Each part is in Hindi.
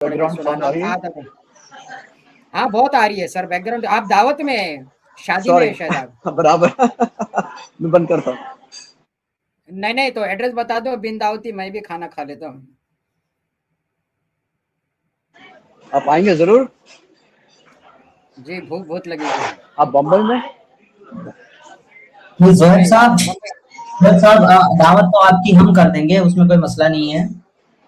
बैकग्राउंड साउंड आ रही है? हाँ बहुत आ रही है सर बैकग्राउंड। आप दावत में हैं, शादी में है शायद आप। बराबर मैं बंद करता हूँ। नहीं नहीं, तो एड्रेस बता दो, बिन दावती मैं भी खाना खा लेता हूँ। आप आएंगे जरूर? जी भूख बहुत लगी है। आप बम्बई में? जोहेब नहीं साहब, बम्बई। दावत तो आपकी हम कर देंगे, उसमें कोई मसला नहीं है।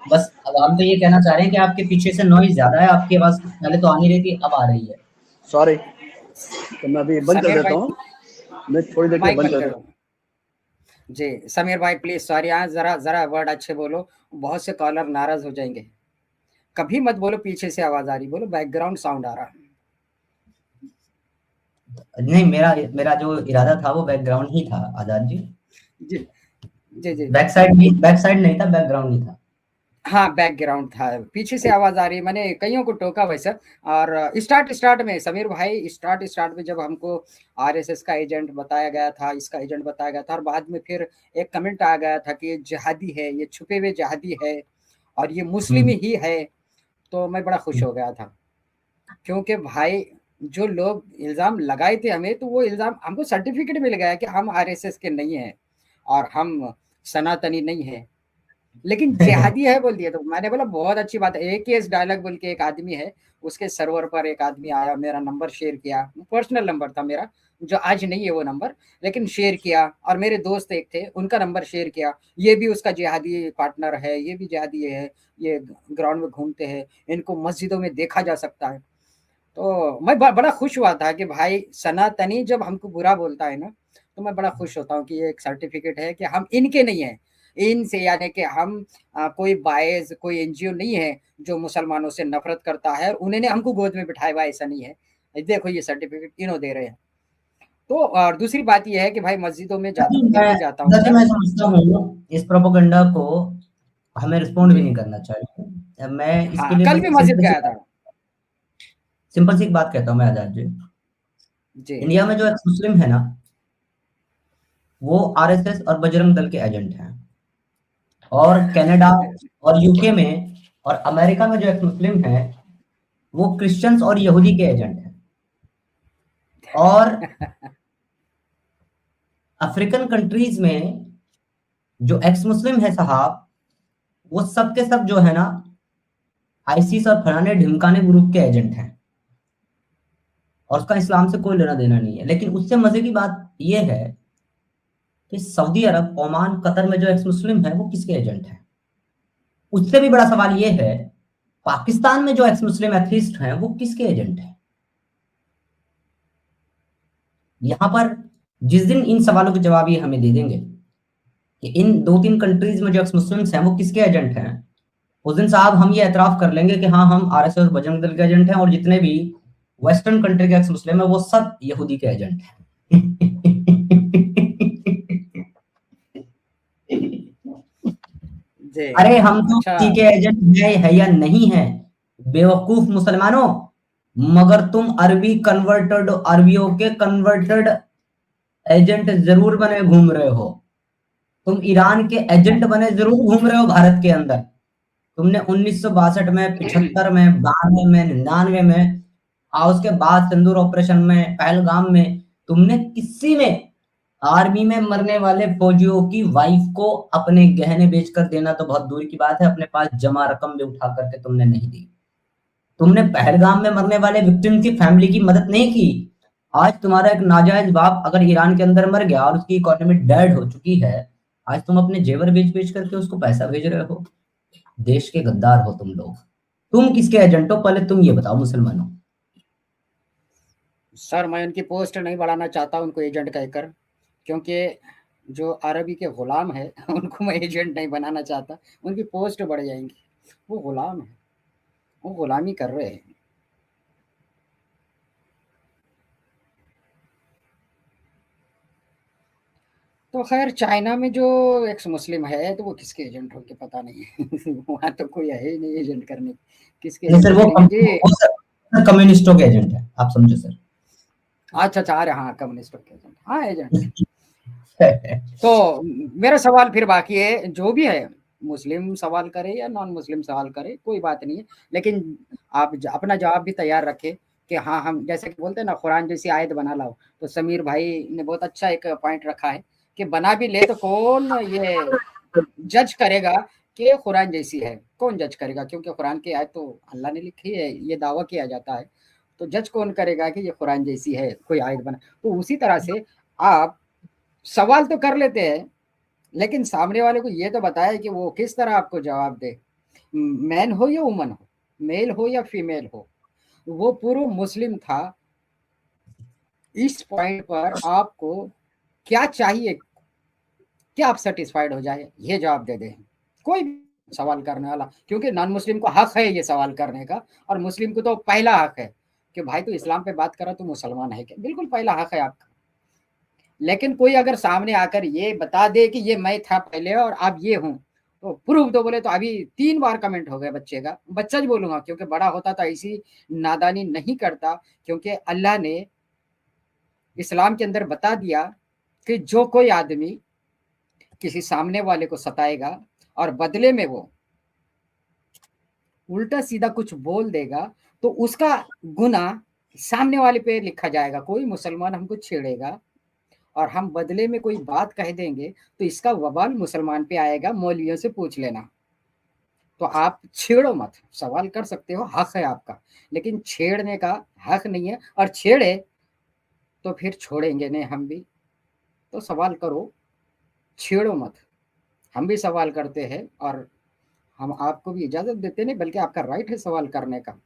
बस अब हम तो ये कहना चाह रहे हैं कि आपके पीछे से नॉइज ज्यादा है, आपकी आवाज पहले तो आ नहीं रही थी, अब आ रही है। सॉरी, तो मैं अभी बंद कर समीर देता भाई हूँ, मैं थोड़ी देर के लिए माइक बंद बंद कर करो। देता हूँ। जी समीर भाई प्लीज सॉरी, यहाँ जरा जरा वर्ड अच्छे बोलो, बहुत से कॉलर नाराज हो जाएंगे। कभी मत बोलो पीछे से आवाज आ रही, बोलो बैकग्राउंड साउंड आ रहा है। नहीं, मेरा जो इरादा था वो बैकग्राउंड ही था आजाद जी। जी जी जी। बैक साइड नहीं था, बैकग्राउंड ही था। हाँ बैकग्राउंड था, पीछे से आवाज आ रही है, मैंने कईयों को टोका वैसा। और स्टार्ट में समीर भाई, स्टार्ट में जब हमको आरएसएस का एजेंट बताया गया था, इसका एजेंट बताया गया था, और बाद में फिर एक कमेंट आ गया था कि ये जिहादी है, ये छुपे हुए जिहादी है और ये मुस्लिम ही है, तो मैं बड़ा खुश हो गया था। क्योंकि भाई जो लोग इल्जाम लगाए थे हमें, तो वो इल्जाम हमको सर्टिफिकेट मिल गया कि हम आरएसएस के नहीं हैं और हम सनातनी नहीं है, लेकिन जिहादी है बोल दिया। तो मैंने बोला बहुत अच्छी बात है। एक केस डायलॉग बोल के एक आदमी है, उसके सर्वर पर एक आदमी आया, मेरा नंबर शेयर किया, पर्सनल नंबर था मेरा, जो आज नहीं है वो नंबर, लेकिन शेयर किया। और मेरे दोस्त एक थे, उनका नंबर शेयर किया, ये भी उसका जिहादी पार्टनर है, ये भी जिहादी है, ये ग्राउंड में घूमते हैं, इनको मस्जिदों में देखा जा सकता है। तो मैं बड़ा खुश हुआ था कि भाई सनातनी जब हमको बुरा बोलता है ना, तो मैं बड़ा खुश होता हूँ कि ये एक सर्टिफिकेट है कि हम इनके नहीं है, इनसे, यानी कि हम कोई बायस, कोई एनजीओ नहीं है जो मुसलमानों से नफरत करता है, उन्होंने हमको गोद में बिठाया हुआ, ऐसा नहीं है। देखो ये सर्टिफिकेट इन्हों दे रहे हैं। तो और दूसरी बात यह है कि भाई मस्जिदों में जाता हूँ, मैं भी जाता हूँ सर। मैं समझता हूँ इस प्रोपेगेंडा को हमें रिस्पॉन्ड भी नहीं करना चाहिए। मैं इसके हाँ लिए कल बस भी मस्जिद गया था। सिंपल सी एक बात कहता हूँ मैं आजाद जी। जी इंडिया में जो एक्स मुस्लिम है ना, वो आरएसएस और बजरंग दल के एजेंट हैं। और कनाडा और यूके में और अमेरिका में जो एक्स मुस्लिम है, वो क्रिश्चियंस और यहूदी के एजेंट हैं। और अफ्रीकन कंट्रीज में जो एक्स मुस्लिम है साहब, वो सब के सब जो है ना, आईसिस और फलाने ढिमकाने ग्रुप के एजेंट हैं, और उसका इस्लाम से कोई लेना देना नहीं है। लेकिन उससे मजे की बात यह है कि सऊदी अरब, ओमान, कतर में जो एक्स मुस्लिम है वो किसके एजेंट हैं। उससे भी बड़ा सवाल यह है, पाकिस्तान में जो एक्स मुस्लिम एथिस्ट हैं वो किसके एजेंट हैं। यहां पर जिस दिन इन सवालों के जवाब ये हमें दे देंगे कि इन 2-3 कंट्रीज में जो एक्स मुस्लिम्स हैं वो किसके एजेंट हैं, उस दिन साहब हम ये एतराफ कर लेंगे कि हाँ, हम आरएसएस और बजरंग दल के एजेंट हैं, और जितने भी वेस्टर्न कंट्री के एक्स मुस्लिम है वो सब यहूदी के एजेंट हैं। अरे हम तो अच्छा। किसी के एजेंट है या नहीं है, बेवकूफ मुसलमानों। मगर तुम अरबियों के कन्वर्टेड एजेंट जरूर बने घूम रहे हो। तुम ईरान के एजेंट बने जरूर घूम रहे हो भारत के अंदर। तुमने 1962 में, 75 में, 92 में, 99 में, और उसके बाद सिंदूर ऑपरेशन में, पहलगाम में, तुमने किसी में आर्मी में मरने वाले फौजियों की वाइफ को अपने गहने बेचकर देना तो बहुत दूर की बात है, अपने पास जमा रकम भी उठा करके तुमने नहीं दी। तुमने पहलगाम में मरने वाले विक्टिम की फैमिली की मदद नहीं की। आज तुम्हारा एक नाजायज बाप अगर ईरान के अंदर मर गया और उसकी इकोनॉमी डेड हो चुकी है, आज तुम अपने जेवर बेच बेच करके उसको पैसा भेज रहे हो। देश के गद्दार हो तुम लोग। तुम किसके एजेंट हो, पहले तुम ये बताओ मुसलमानों। सर मैं उनकी पोस्ट नहीं बढ़ाना चाहता उनको एजेंट कहकर, क्योंकि जो अरबी के गुलाम है उनको मैं एजेंट नहीं बनाना चाहता, उनकी पोस्ट बढ़ जाएंगी। वो गुलाम है, वो गुलामी कर रहे हैं। तो खैर चाइना में जो एक्स मुस्लिम है, तो वो किसके एजेंट होंगे पता नहीं है। वहाँ तो कोई है ही नहीं एजेंट करने, किसके नहीं सर, एजेंट बनेंगे जी। वो कम्युनिस्टों के एजेंट है, आप समझो सर। अच्छा अच्छा, अरे हाँ कम्युनिस्ट के एजेंट, हाँ एजेंट। तो मेरा सवाल फिर बाकी है, जो भी है मुस्लिम सवाल करे या नॉन मुस्लिम सवाल करे, कोई बात नहीं है, लेकिन आप अपना जवाब भी तैयार रखें कि हाँ, हम जैसे कि बोलते हैं ना, कुरान जैसी आयत बना लाओ। तो समीर भाई ने बहुत अच्छा एक पॉइंट रखा है कि बना भी ले तो कौन ये जज करेगा कि कुरान जैसी है, कौन जज करेगा? क्योंकि कुरान की आयत तो अल्लाह ने लिखी है, ये दावा किया जाता है, तो जज कौन करेगा कि ये कुरान जैसी है कोई आयत बना? तो उसी तरह से आप सवाल तो कर लेते हैं, लेकिन सामने वाले को ये तो बताया कि वो किस तरह आपको जवाब दे। मैन हो या वुमन हो, मेल हो या फीमेल हो, वो पूर्व मुस्लिम था। इस पॉइंट पर आपको क्या चाहिए, क्या आप सेटिस्फाइड हो जाए, ये जवाब दे दें कोई भी सवाल करने वाला, क्योंकि नॉन मुस्लिम को हक है ये सवाल करने का, और मुस्लिम को तो पहला हक है कि भाई तू इस्लाम पे बात करा, तू मुसलमान है क्या, बिल्कुल पहला हक है आपका। लेकिन कोई अगर सामने आकर ये बता दे कि ये मैं था पहले और अब ये हूँ, तो प्रूफ दो बोले, तो अभी 3 बार कमेंट हो गए बच्चे का, बच्चा ही बोलूंगा क्योंकि बड़ा होता तो ऐसी नादानी नहीं करता, क्योंकि अल्लाह ने इस्लाम के अंदर बता दिया कि जो कोई आदमी किसी सामने वाले को सताएगा और बदले में वो उल्टा सीधा कुछ बोल देगा, तो उसका गुनाह सामने वाले पे लिखा जाएगा। कोई मुसलमान हमको छेड़ेगा और हम बदले में कोई बात कह देंगे, तो इसका वबाल मुसलमान पे आएगा, मौलवियों से पूछ लेना। तो आप छेड़ो मत, सवाल कर सकते हो, हक है आपका, लेकिन छेड़ने का हक नहीं है, और छेड़े तो फिर छोड़ेंगे नहीं हम भी। तो सवाल करो, छेड़ो मत। हम भी सवाल करते हैं और हम आपको भी इजाजत देते नहीं, बल्कि आपका राइट है सवाल करने का।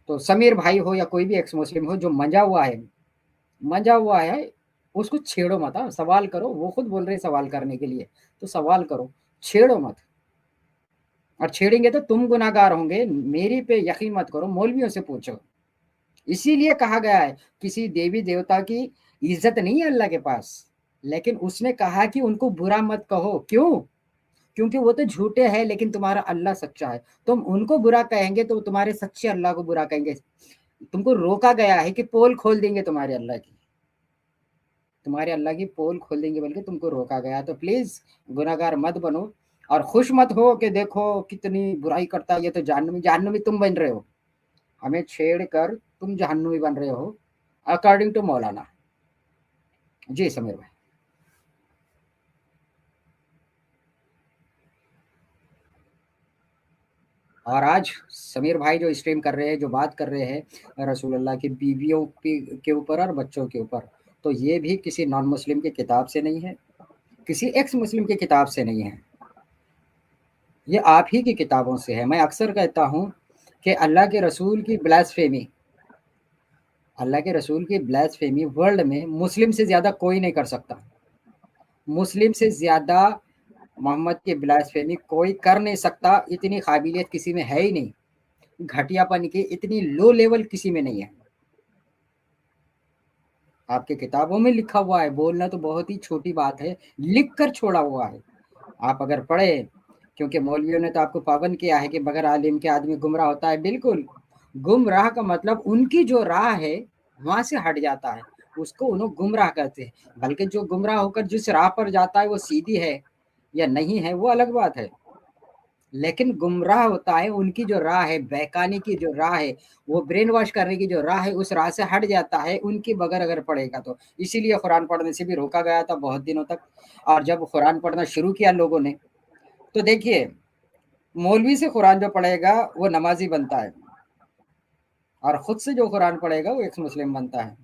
तो समीर भाई हो या कोई भी एक्स मुस्लिम हो जो मंजा हुआ है, उसको छेड़ो मत। सवाल करो, वो खुद बोल रहे सवाल करने के लिए, तो सवाल करो, छेड़ो मत। और छेड़ेंगे तो तुम गुनाहगार होंगे, मेरी पे यकीन मत करो, मौलवियों से पूछो। इसीलिए कहा गया है किसी देवी देवता की इज्जत नहीं है अल्लाह के पास, लेकिन उसने कहा कि उनको बुरा मत कहो। क्यों? क्योंकि वो तो झूठे हैं, लेकिन तुम्हारा अल्लाह सच्चा है। तुम उनको बुरा कहेंगे तो तुम्हारे सच्चे अल्लाह को बुरा कहेंगे। तुमको रोका गया है कि पोल खोल देंगे तुम्हारे अल्लाह की पोल खोल देंगे, बल्कि तुमको रोका गया। तो प्लीज गुनाहगार मत बनो, और खुश मत हो कि देखो कितनी बुराई करता है ये, तो जहन्नमी तुम बन रहे हो, हमें छेड़ कर तुम जहन्नमी बन रहे हो, अकॉर्डिंग टू मौलाना। जी समीर भाई। और आज समीर भाई जो स्ट्रीम कर रहे हैं, जो बात कर रहे हैं रसूलुल्लाह की बीवियों के ऊपर और बच्चों के ऊपर, तो ये भी किसी नॉन मुस्लिम की किताब से नहीं है, किसी एक्स मुस्लिम की किताब से नहीं है, ये आप ही की किताबों से है। मैं अक्सर कहता हूँ कि अल्लाह के रसूल की ब्लास्फेमी वर्ल्ड में मुस्लिम से ज़्यादा कोई नहीं कर सकता। मुस्लिम से ज़्यादा मोहम्मद की ब्लास्फेमी कोई कर नहीं सकता। इतनी काबिलियत किसी में है ही नहीं, घटियापन की इतनी लो लेवल किसी में नहीं है। आपके किताबों में लिखा हुआ है, बोलना तो बहुत ही छोटी बात है, लिख कर छोड़ा हुआ है। आप अगर पढ़े, क्योंकि मौलवियों ने तो आपको पाबंद किया है कि बगैर आलिम के आदमी गुमराह होता है। बिल्कुल, गुमराह का मतलब उनकी जो राह है वहां से हट जाता है, उसको उन्होंने गुमराह कहते हैं। बल्कि जो गुमराह होकर जिस राह पर जाता है वो सीधी है या नहीं है, वो अलग बात है, लेकिन गुमराह होता है उनकी जो राह है, बहकाने की जो राह है, वो ब्रेन वॉश करने की जो राह है, उस राह से हट जाता है उनकी बगैर अगर पढ़ेगा तो। इसीलिए कुरान पढ़ने से भी रोका गया था बहुत दिनों तक। और जब कुरान पढ़ना शुरू किया लोगों ने, तो देखिए, मौलवी से कुरान जो पढ़ेगा वो नमाजी बनता है, और खुद से जो कुरान पढ़ेगा वो एक मुस्लिम बनता है।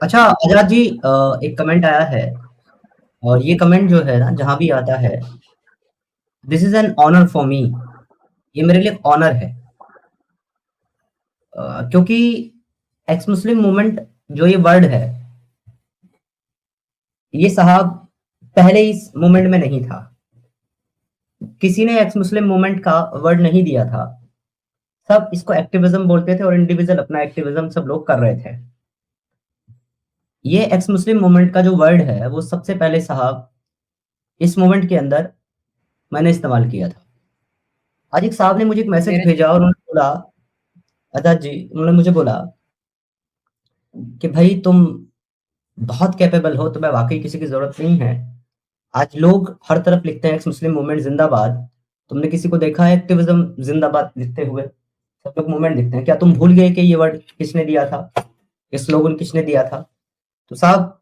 अच्छा आजाद जी, एक कमेंट आया है, और ये कमेंट जो है ना, जहां भी आता है, this is an honour for me, ये मेरे लिए ऑनर है। क्योंकि एक्स मुस्लिम मूवमेंट जो ये वर्ड है, ये साहब पहले इस मूवमेंट में नहीं था, किसी ने एक्स मुस्लिम मूवमेंट का वर्ड नहीं दिया था, सब इसको एक्टिविज्म बोलते थे और इंडिविजुअल अपना एक्टिविज्म सब लोग कर रहे थे। ये एक्स मुस्लिम मूवमेंट का जो वर्ड है वो सबसे पहले साहब इस मूवमेंट के अंदर मैंने इस्तेमाल किया था। आज एक साहब ने मुझे एक मैसेज भेजा और उन्होंने बोला, आजाद जी, उन्होंने मुझे बोला कि भाई तुम बहुत कैपेबल हो तो मैं वाकई किसी की जरूरत नहीं है। आज लोग हर तरफ लिखते हैं एक्स मुस्लिम मूवमेंट जिंदाबाद। तुमने किसी को देखा है एक्टिविज्म जिंदाबाद लिखते हुए? सब लोग मूवमेंट लिखते हैं। क्या तुम भूल गए कि ये वर्ड किसने दिया था, ये स्लोगन किसने दिया था? तो साहब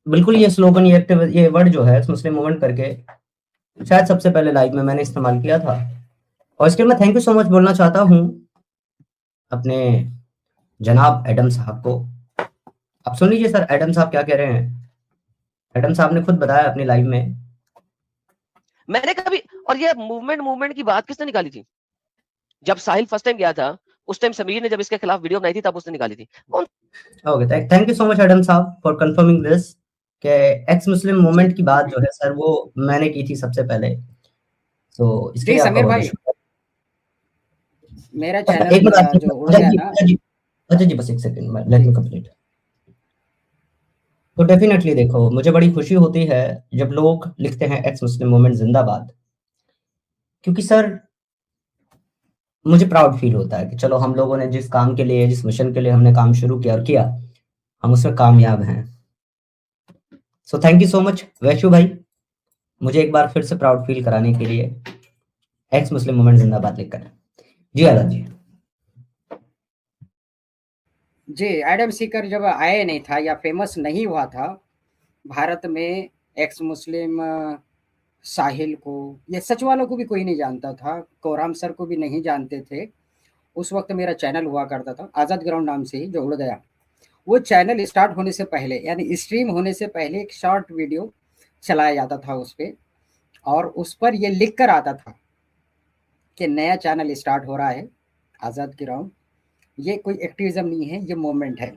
बिल्कुल ये स्लोगन, ये वर्ड जो है मुस्लिम मूवमेंट करके शायद सबसे पहले लाइव में मैंने इस्तेमाल किया था। और इसके लिए मैं थैंक यू सो मच बोलना चाहता हूँ अपने जनाब एडम साहब को। आप सुन लीजिए सर, एडम साहब क्या कह रहे हैं। एडम साहब ने खुद बताया अपनी लाइव में। मैंने कभी, और ये मूवमेंट की बात किसने निकाली थी? जब साहिल फर्स्ट टाइम गया था उस टाइम समीर ने जब इसके खिलाफ वीडियो बनाई थी तब उसने निकाली थी। Okay, thank you so much Adam साहब फॉर कंफर्मिंग दिस कि एक्स मुस्लिम मूवमेंट की बात जो है सर वो मैंने की थी सबसे पहले। तो इसके लिए समीर आपका भाई, मेरा एक चैनल मिनट जो उड़ गया ना, अच्छा जी बस एक सेकंड, लेट मी कंप्लीट। तो डेफिनेटली देखो, मुझे बड़ी खुशी होती है जब लोग लिखते हैं एक्स मुस्लिम मूवमेंट जिंदाबाद, क्योंकि सर मुझे प्राउड फील होता है कि चलो हम लोगों ने जिस काम के लिए, जिस मिशन के लिए हमने काम शुरू किया और किया, हम उसमें कामयाब हैं। So thank you so much Vaishu भाई, मुझे एक बार फिर से प्राउड फील कराने के लिए एक्स मुस्लिम मूवमेंट जिंदाबाद लिखकर। जी आजाद जी। जी एडम सीकर जब आए नहीं था या फेमस नहीं हुआ था भारत में, एक्स मुस्लिम साहिल को या सच वालों को भी कोई नहीं जानता था, कोराम सर को भी नहीं जानते थे। उस वक्त मेरा चैनल हुआ करता था आज़ाद ग्राउंड नाम से ही, जो उड़ गया। वो चैनल स्टार्ट होने से पहले यानी स्ट्रीम होने से पहले एक शॉर्ट वीडियो चलाया जाता था उस पर, और उस पर ये लिख कर आता था कि नया चैनल स्टार्ट हो रहा है आज़ाद ग्राउंड। ये कोई एक्टिविज्म नहीं है, ये मूवमेंट है।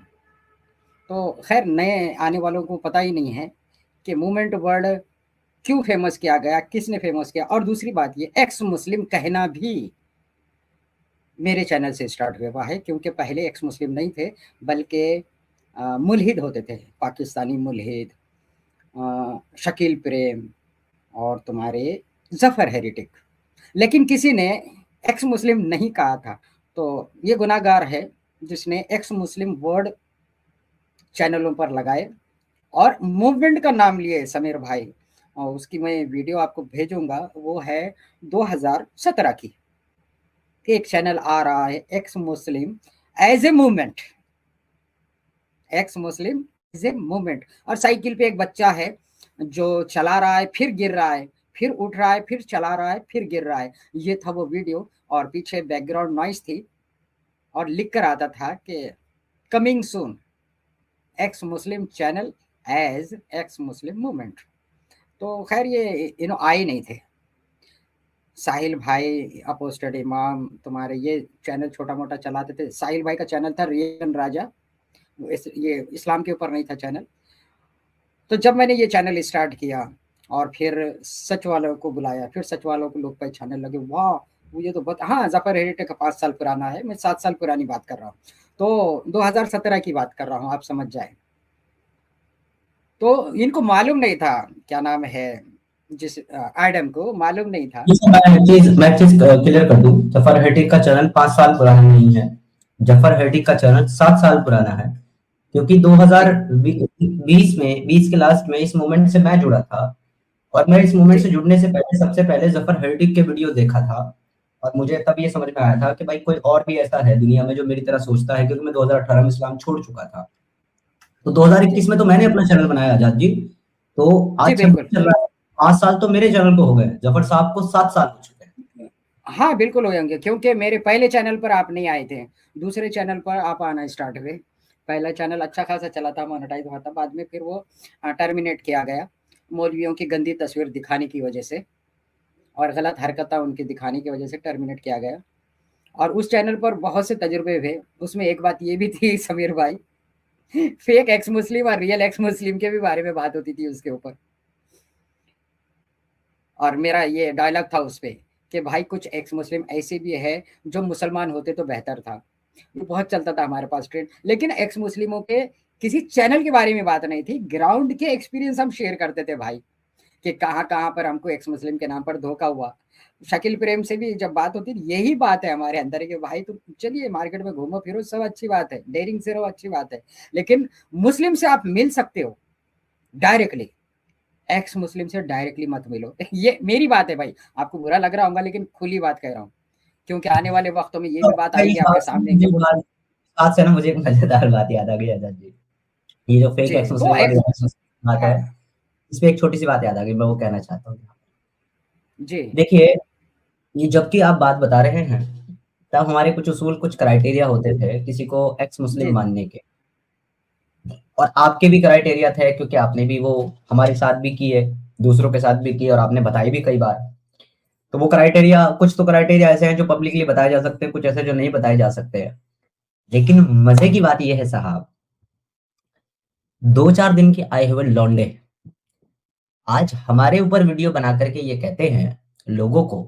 तो खैर नए आने वालों को पता ही नहीं है कि मूवमेंट वर्ड क्यों फेमस किया गया, किसने फेमस किया। और दूसरी बात, ये एक्स मुस्लिम कहना भी मेरे चैनल से स्टार्ट हुआ है, क्योंकि पहले एक्स मुस्लिम नहीं थे बल्कि मुल्हिद होते थे, पाकिस्तानी मुल्हिद, शकील प्रेम और तुम्हारे जफ़र हेरिटिक। लेकिन किसी ने एक्स मुस्लिम नहीं कहा था, तो ये गुनाहगार है जिसने एक्स मुस्लिम वर्ड चैनलों पर लगाए और मूवमेंट का नाम लिए समीर भाई। और उसकी मैं वीडियो आपको भेजूंगा, वो है 2017 की। एक चैनल आ रहा है ex Muslim as a movement, ex Muslim as a movement. और साइकिल पे एक बच्चा है जो चला रहा है, फिर गिर रहा है, फिर उठ रहा है, फिर चला रहा है, फिर गिर रहा है। ये था वो वीडियो, और पीछे बैकग्राउंड नॉइस थी और लिख कर आता था कि coming soon ex Muslim channel as ex Muslim movement. तो खैर ये आए नहीं थे। साहिल भाई अपोस्टेड इमाम तुम्हारे ये चैनल छोटा मोटा चलाते थे। साहिल भाई का चैनल था रियन राजा, ये इस्लाम के ऊपर नहीं था चैनल। तो जब मैंने ये चैनल स्टार्ट किया और फिर सच वालों को बुलाया, फिर सच वालों को लोग पहचानने लगे, वाह मुझे तो बहुत, हाँ जफर हेरिटेक का 5 साल पुराना है, मैं 7 साल पुरानी बात कर रहा हूँ। तो 2017 की बात कर रहा हूँ, आप समझ जाए। तो इनको मालूम नहीं था, क्या नाम है, जिस एडम को मालूम नहीं था। मैं एक चीज क्लियर कर दूं, जफर हेटिक का चैनल 5 साल पुराना नहीं है, जफर हेटिक का चैनल 7 साल पुराना है। क्योंकि 2020 में, 20 के लास्ट में इस मूवमेंट से मैं जुड़ा था, और मैं इस मूवमेंट से जुड़ने से पहले सबसे पहले जफर हेटिक के वीडियो देखा था, और मुझे तब ये समझ में आया था कि भाई कोई और भी ऐसा है दुनिया में जो मेरी तरह सोचता है, क्योंकि मैं 2018 में इस्लाम छोड़ चुका था। तो 2021 में तो मैंने अपना चैनल बनाया आजाद जी। तो आज 26 चल रहा है, 5 साल तो मेरे चैनल को हो गए, जफर साहब को 7 साल हो चुके हैं। हाँ बिल्कुल हो जाएंगे, क्योंकि मेरे पहले चैनल पर आप नहीं आए थे, दूसरे चैनल पर आप आना स्टार्ट हुए। पहला चैनल अच्छा खासा चला था, मोनेटाइज हुआ था, बाद में फिर वो टर्मिनेट किया गया मौलवियों की गंदी तस्वीर दिखाने की वजह से और गलत हरकतें उनकी दिखाने की वजह से टर्मिनेट किया गया। और उस चैनल पर बहुत से तजुर्बे हुए। उसमें एक बात ये भी थी समीर भाई, फेक एक्स मुस्लिम और रियल एक्स मुस्लिम के भी बारे में बात होती थी उसके ऊपर। और मेरा ये डायलॉग था उस पे कि भाई कुछ एक्स मुस्लिम ऐसे भी है जो मुसलमान होते तो बेहतर था। ये बहुत चलता था हमारे पास ट्रेंड। लेकिन एक्स मुस्लिमों के किसी चैनल के बारे में बात नहीं थी, ग्राउंड के एक्सपीरियंस हम शेयर करते थे भाई, कि कहाँ कहाँ पर हमको एक्स मुस्लिम के नाम पर धोखा हुआ। शकील प्रेम से भी जब बात होती है, यही बात है हमारे अंदर कि भाई तुम चलिए मार्केट में घूमो फिरो, सब अच्छी बात है, डेयरिंग से रहो, अच्छी बात है, लेकिन मुस्लिम से आप मिल सकते हो डायरेक्टली, एक्स मुस्लिम से डायरेक्टली मत मिलो। ये मेरी बात है भाई, आपको बुरा लग रहा होगा लेकिन खुली बात कह रहा हूँ, क्योंकि आने वाले वक्तों में ये भी बात आएगी आपके सामने। बात से ना मुझे एक मजेदार बात याद आ गई आजाद जी। ये जो फेक एक्स मुस्लिम वाली बात है, इसमें एक छोटी सी बात याद आ गई, मैं वो कहना चाहता हूँ जी। देखिए, ये जबकि आप बात बता रहे हैं, तब हमारे कुछ उसूल, कुछ क्राइटेरिया होते थे किसी को एक्स मुस्लिम मानने के, और आपके भी क्राइटेरिया थे, क्योंकि आपने भी वो हमारे साथ भी किए, दूसरों के साथ भी किए, और आपने बताई भी कई बार। तो वो क्राइटेरिया, कुछ तो क्राइटेरिया ऐसे हैं जो पब्लिकली बताए जा सकते हैं, कुछ ऐसे जो नहीं बताए जा सकते हैं। लेकिन मजे की बात यह है साहब, 2-4 दिन के आए हुए लौंडे आज हमारे ऊपर वीडियो बना करके ये कहते हैं लोगों को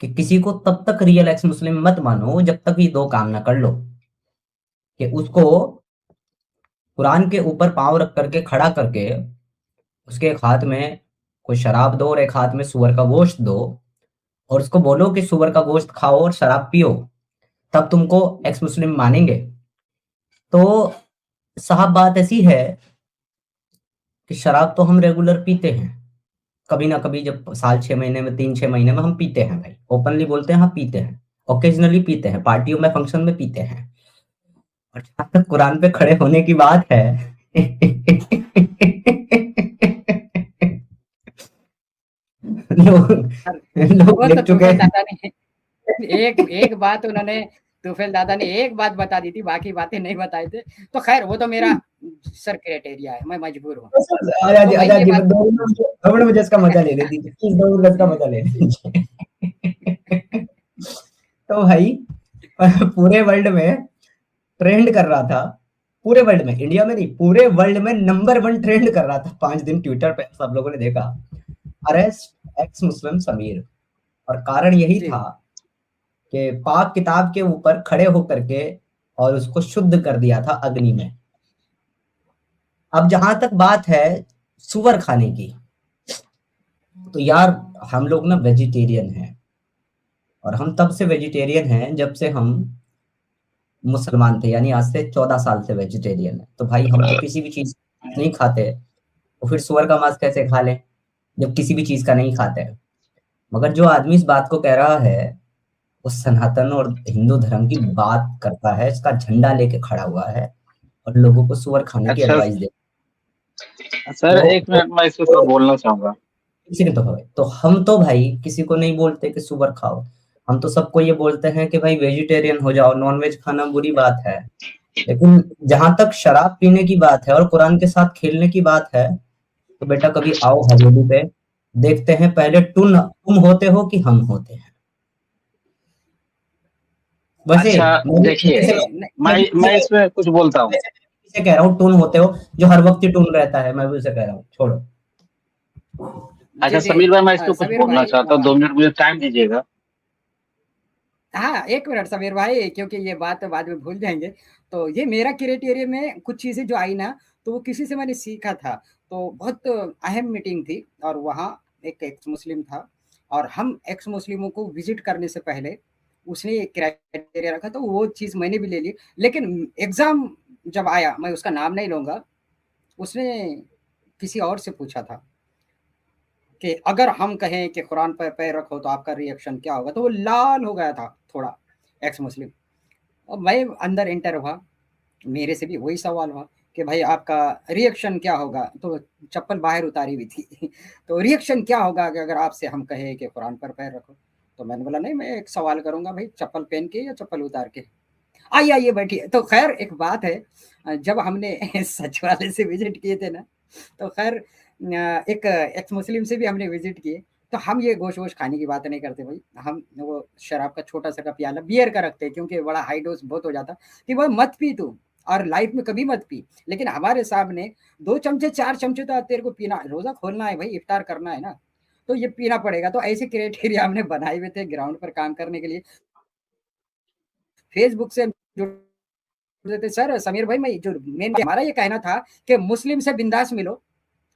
कि किसी को तब तक रियल एक्स मुस्लिम मत मानो जब तक ये 2 काम ना कर लो, कि उसको कुरान के ऊपर पांव रख करके खड़ा करके उसके एक हाथ में कोई शराब दो और एक हाथ में सूअर का गोश्त दो, और उसको बोलो कि सूअर का गोश्त खाओ और शराब पियो, तब तुमको एक्स मुस्लिम मानेंगे। तो साहब बात ऐसी है कि शराब तो हम रेगुलर पीते हैं, कभी ना कभी, जब साल 6 महीने में 3-6 महीने में हम पीते हैं भाई, ओपनली बोलते हैं, हाँ पीते हैं, ओकेजनली पीते हैं, पार्टियों में, फंक्शन में पीते हैं। और जहां तक कुरान पे खड़े होने की बात है लोग लिख तो चुके हैं। दादा ने एक बात उन्होंने, तुफेल दादा ने एक बात बता दी थी, बाकी बातें नहीं बताए थे। तो खैर वो तो मेरा सर क्राइटेरिया है, मैं मजबूर हूँ। मुझे इसका मजा ले लेती, प्लीज 2 मिनट का मजा ले लीजिए। तो भाई पूरे वर्ल्ड में ट्रेंड कर रहा था, पूरे वर्ल्ड में, इंडिया में नहीं, पूरे वर्ल्ड में नंबर 1 ट्रेंड कर रहा था 5 दिन ट्विटर पे, सब लोगों ने देखा, अरेस्ट एक्स मुस्लिम समीर। और कारण यही था कि पाक किताब के ऊपर खड़े होकर के और उसको शुद्ध कर दिया था अग्नि में। अब जहां तक बात है सुअर खाने की, तो यार हम लोग ना वेजिटेरियन हैं, और हम तब से वेजिटेरियन हैं जब से हम मुसलमान थे, यानी आज से 14 साल से वेजिटेरियन है। तो भाई हम तो किसी भी चीज नहीं खाते, तो फिर सुअर का मांस कैसे खा लें जब किसी भी चीज का नहीं खाते। मगर जो आदमी इस बात को कह रहा है वो सनातन और हिंदू धर्म की बात करता है, इसका झंडा लेके खड़ा हुआ है और लोगों को सुअर खाने की एडवाइस दे। सर एक मिनट मैं इसके ऊपर बोलना चाहूंगा। तो हम तो भाई किसी को नहीं बोलते कि सुअर खाओ, हम तो सबको ये बोलते हैं कि भाई वेजिटेरियन हो जाओ, नॉनवेज खाना बुरी बात है। लेकिन जहां तक शराब पीने की बात है और कुरान के साथ खेलने की बात है, तो बेटा कभी आओ हवेली पे, देखते हैं पहले तुम होते हो कि हम होते हैं। वैसे अच्छा देखिए, मैं इसमें कुछ बोलता हूँ। इसे कह रहा हूँ टून होते हो, जो हर वक्त ही टून रहता है, मैं भी उसे कह रहा हूँ, छोड़ो। अच्छा समीर भाई, मैं इसको कुछ बोलना चाहता हूँ, 2 मिनट मुझे टाइम दीजिएगा। हाँ 1 मिनट समीर भाई, क्योंकि ये बात बाद में भूल जाएंगे। तो ये मेरा क्राइटेरिया में कुछ चीजें जो आई ना, तो वो किसी से मैंने सीखा था। तो बहुत अहम मीटिंग थी और वहाँ एक एक्स मुस्लिम था, और हम एक्स मुस्लिमों को विजिट करने से पहले उसने एक क्राइटेरिया रखा, तो वो चीज़ मैंने भी ले ली। लेकिन एग्जाम जब आया, मैं उसका नाम नहीं लूँगा, उसने किसी और से पूछा था कि अगर हम कहें कि कुरान पर पैर रखो तो आपका रिएक्शन क्या होगा। तो वो लाल हो गया था थोड़ा, एक्स मुस्लिम। और मैं अंदर एंटर हुआ, मेरे से भी वही सवाल हुआ कि भाई आपका रिएक्शन क्या होगा। तो चप्पल बाहर उतारी हुई थी तो रिएक्शन क्या होगा कि अगर आपसे हम कहें कि कुरान पर पैर रखो। तो मैंने बोला नहीं, मैं एक सवाल करूंगा भाई, चप्पल पहन के या चप्पल उतार के। आइए आइए बैठिए। तो खैर एक बात है, जब हमने सचिवालय से विजिट किए थे ना, तो खैर एक एक्स मुस्लिम से भी हमने विजिट किए। तो हम ये गोश वोश खाने की बात नहीं करते भाई, हम वो शराब का छोटा सा का प्याला बियर का रखते हैं, क्योंकि बड़ा हाई डोज बहुत हो जाता कि भाई मत पी तू, और लाइफ में कभी मत पी। लेकिन हमारे सामने 2 चमचे 4 चमचे तो तेरे को पीना, रोजा खोलना है भाई, इफ्तार करना है ना, तो ये पीना पड़ेगा। तो ऐसे क्राइटेरिया हमने बनाए हुए थे ग्राउंड पर काम करने के लिए। फेसबुक से जुड़े थे सर समीर भाई। मैं जो मेन हमारा ये कहना था कि मुस्लिम से बिंदास मिलो,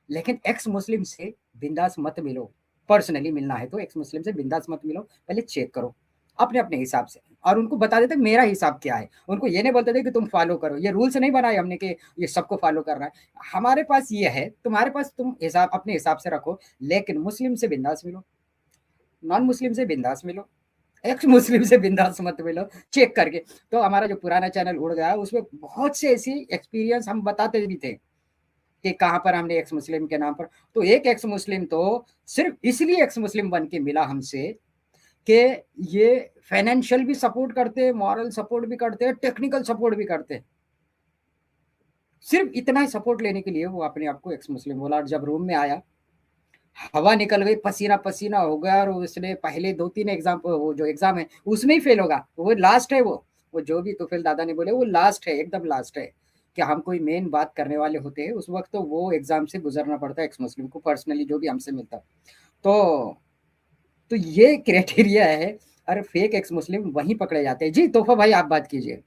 लेकिन एक्स मुस्लिम से बिंदास मत मिलो। पर्सनली मिलना है तो एक्स मुस्लिम से बिंदास मत मिलो, पहले चेक करो अपने अपने हिसाब से, और उनको बता देते मेरा हिसाब क्या है। उनको ये नहीं बोलते थे कि तुम फॉलो करो, ये रूल्स नहीं बनाए हमने कि ये सबको फॉलो करना है। हमारे पास ये है, तुम्हारे पास तुम हिसाब अपने हिसाब से रखो, लेकिन मुस्लिम से बिंदास मिलो, नॉन मुस्लिम से बिंदास मिलो, एक्स मुस्लिम से बिंदास मत मिलो, चेक करके। तो हमारा जो पुराना चैनल उड़ गया उसमें बहुत से ऐसी एक्सपीरियंस हम बताते भी थे कि कहाँ पर हमने एक्स मुस्लिम के नाम पर। तो एक एक्स मुस्लिम तो सिर्फ इसलिए एक्स मुस्लिम बन के मिला हमसे कि ये फाइनेंशियल भी सपोर्ट करते, मॉरल सपोर्ट भी करते, टेक्निकल सपोर्ट भी करते। सिर्फ इतना ही सपोर्ट लेने के लिए वो अपने आप को एक्स मुस्लिम बोला। और जब रूम में आया, हवा निकल गई, पसीना पसीना हो गया, और उसने पहले 2-3 एग्जाम, वो जो एग्जाम है उसमें ही फेल होगा, वो लास्ट है। वो जो भी तुफेल दादा ने बोले वो लास्ट है, एकदम लास्ट है। कि हम कोई मेन बात करने वाले होते हैं उस वक्त, तो वो एग्जाम से गुजरना पड़ता है एक्स मुस्लिम को, पर्सनली जो भी हमसे मिलता। तो ये क्राइटेरिया है। अरे फेक एक्स मुस्लिम वहीं पकड़े जाते हैं। जी तोहफा भाई आप बात कीजिए।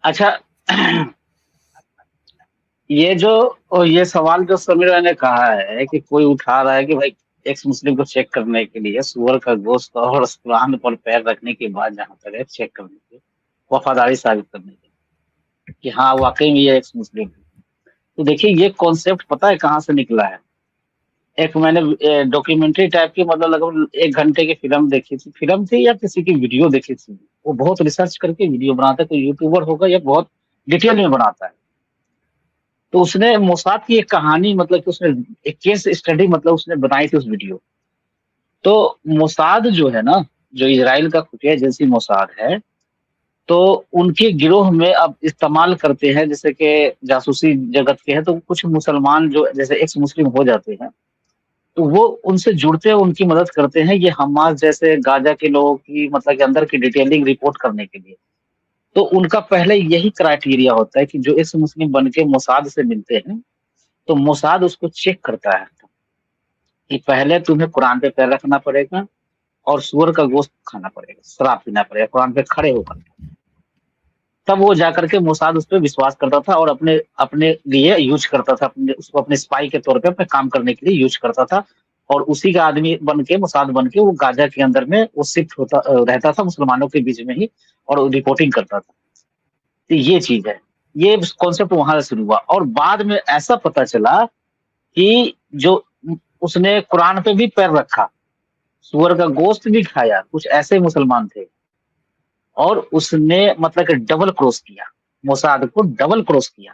अच्छा, ये सवाल जो समीर भाई ने कहा है कि कोई उठा रहा है कि भाई एक्स मुस्लिम को चेक करने के लिए सूअर का गोश्त और कुरान पर पैर रखने के बाद जहां तक है चेक करने के, वफादारी साबित करने के कि हाँ वाकई में ये एक्स मुस्लिम है। तो देखिए ये कॉन्सेप्ट पता है कहाँ से निकला है। एक मैंने डॉक्यूमेंट्री टाइप की, मतलब लगभग 1 घंटे की फिल्म देखी थी, फिल्म थी या किसी की वीडियो देखी थी। वो बहुत रिसर्च करके वीडियो बनाता है, कोई यूट्यूबर होगा या बहुत डिटेल में बनाता है। तो उसने मोसाद की एक कहानी, मतलब कि उसने एक केस स्टडी मतलब उसने बनाई थी उस वीडियो। तो मोसाद जो है ना, जो इजराइल का खुफिया एजेंसी मोसाद है, तो उनके गिरोह में अब इस्तेमाल करते हैं, जैसे कि जासूसी जगत के हैं, तो कुछ मुसलमान जो जैसे एक्स मुस्लिम हो जाते हैं तो वो उनसे जुड़ते हैं, उनकी मदद करते हैं, ये हमास जैसे गाजा के लोगों की मतलब के अंदर की डिटेलिंग रिपोर्ट करने के लिए। तो उनका पहले यही क्राइटेरिया होता है कि जो एक्स मुस्लिम बन के मोसाद से मिलते हैं तो मोसाद उसको चेक करता है कि पहले तुम्हें कुरान पे पैर रखना पड़ेगा और सूअर का गोश्त खाना पड़ेगा, शराब पीना पड़ेगा, कुरान पे खड़े होकर। तब वो जाकर के मोसाद उस पर विश्वास करता था और अपने अपने लिए यूज करता था, उसको अपने स्पाई के तौर पे अपने काम करने के लिए यूज करता था। और उसी का आदमी बन के, मोसाद बन के वो गाजा के अंदर में वो शिफ्ट होता रहता था मुसलमानों के बीच में ही, और रिपोर्टिंग करता था। तो ये चीज है, ये कॉन्सेप्ट वहां से शुरू हुआ। और बाद में ऐसा पता चला कि जो उसने कुरान पे भी पैर रखा, सूअर का गोश्त भी खाया, कुछ ऐसे मुसलमान थे, और उसने मतलब कि डबल क्रॉस किया, मोसाद को डबल क्रॉस किया।